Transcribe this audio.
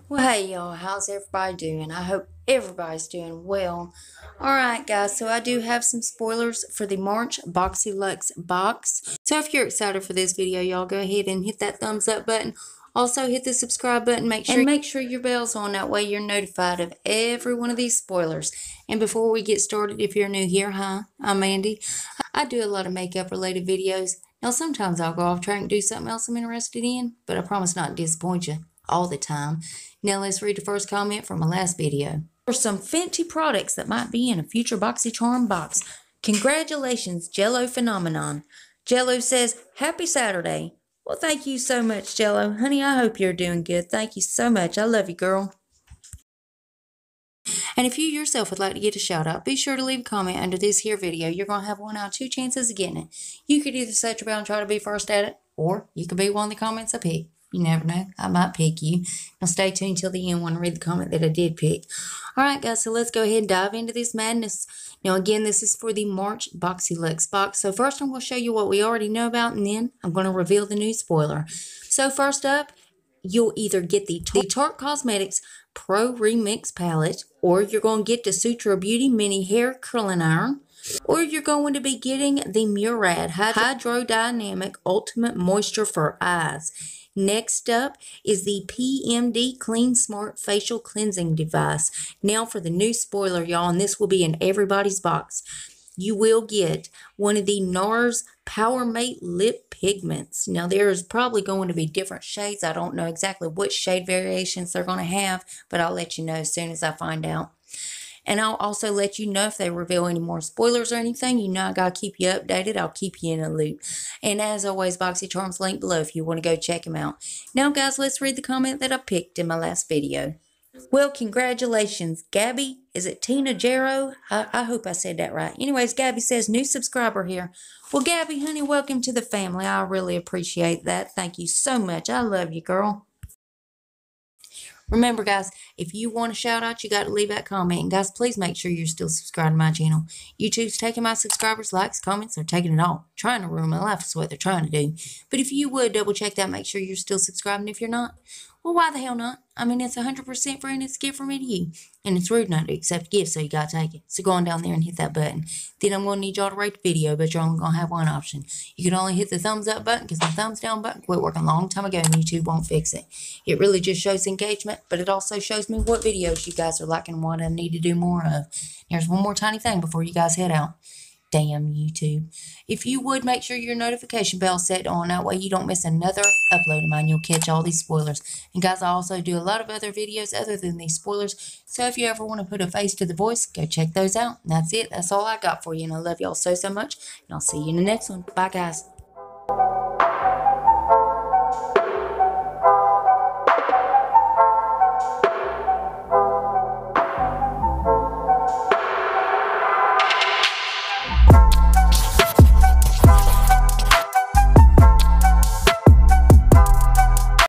Well, hey y'all, how's everybody doing? I hope everybody's doing well. Alright guys, so I do have some spoilers for the March BoxyLuxe box. So if you're excited for this video, y'all go ahead and hit that thumbs up button. Also hit the subscribe button, make sure your bell's on, that way you're notified of every one of these spoilers. And before we get started, if you're new here, hi, I'm Mandy. I do a lot of makeup related videos. Now sometimes I'll go off track and do something else I'm interested in, but I promise not to disappoint you all the time. Now let's read the first comment from my last video. For some Fenty products that might be in a future BoxyCharm box. Congratulations, Jello Phenomenon. Jello says, Happy Saturday. Well, thank you so much, Jello. Honey, I hope you're doing good. Thank you so much. I love you, girl. And if you yourself would like to get a shout out, be sure to leave a comment under this here video. You're going to have 1 out of 2 chances of getting it. You could either set your bell and try to be first at it, or you could be one of the comments I pick. You never know. I might pick you. Now stay tuned till the end when I read the comment that I did pick. Alright guys, so let's go ahead and dive into this madness. Now again, this is for the March BoxyLuxe box. So first I'm going to show you what we already know about, and then I'm going to reveal the new spoiler. So first up, you'll either get the Tarte Cosmetics Pro Remix Palette, or you're going to get the SelfTaught Beauty Mini Hair Curling Iron, or you're going to be getting the Murad Hydrodynamic Ultimate Moisture for Eyes. Next up is the PMD Clean Smart Facial Cleansing Device. Now for the new spoiler, y'all, and this will be in everybody's box. You will get one of the NARS Power Mate Lip Pigments. Now, there's probably going to be different shades. I don't know exactly what shade variations they're going to have, but I'll let you know as soon as I find out. And I'll also let you know if they reveal any more spoilers or anything. You know I got to keep you updated. I'll keep you in a loop. And as always, BoxyCharm's linked below if you want to go check them out. Now, guys, let's read the comment that I picked in my last video. Well, congratulations, Gabby. Is it Tina Jarrow? I hope I said that right. Anyways, Gabby says, new subscriber here. Well, Gabby, honey, welcome to the family. I really appreciate that. Thank you so much. I love you, girl. Remember, guys, if you want a shout out, you got to leave that comment. And guys, please make sure you're still subscribed to my channel. YouTube's taking my subscribers, likes, comments, they're taking it all. Trying to ruin my life is what they're trying to do. But if you would double check that, make sure you're still subscribed. And if you're not, well, why the hell not? I mean, it's 100% free and it's a gift from me to you. And it's rude not to accept gifts, so you got to take it. So go on down there and hit that button. Then I'm going to need y'all to rate the video, but you're only going to have one option. You can only hit the thumbs up button because the thumbs down button quit working a long time ago and YouTube won't fix it. It really just shows engagement, but it also shows me what videos you guys are liking and what I need to do more of. There's one more tiny thing before you guys head out. Damn YouTube. If you would, make sure your notification bell set on. That way you don't miss another upload of mine. You'll catch all these spoilers. And guys, I also do a lot of other videos other than these spoilers. So if you ever want to put a face to the voice, go check those out. And that's it. That's all I got for you. And I love y'all so much. And I'll see you in the next one. Bye, guys.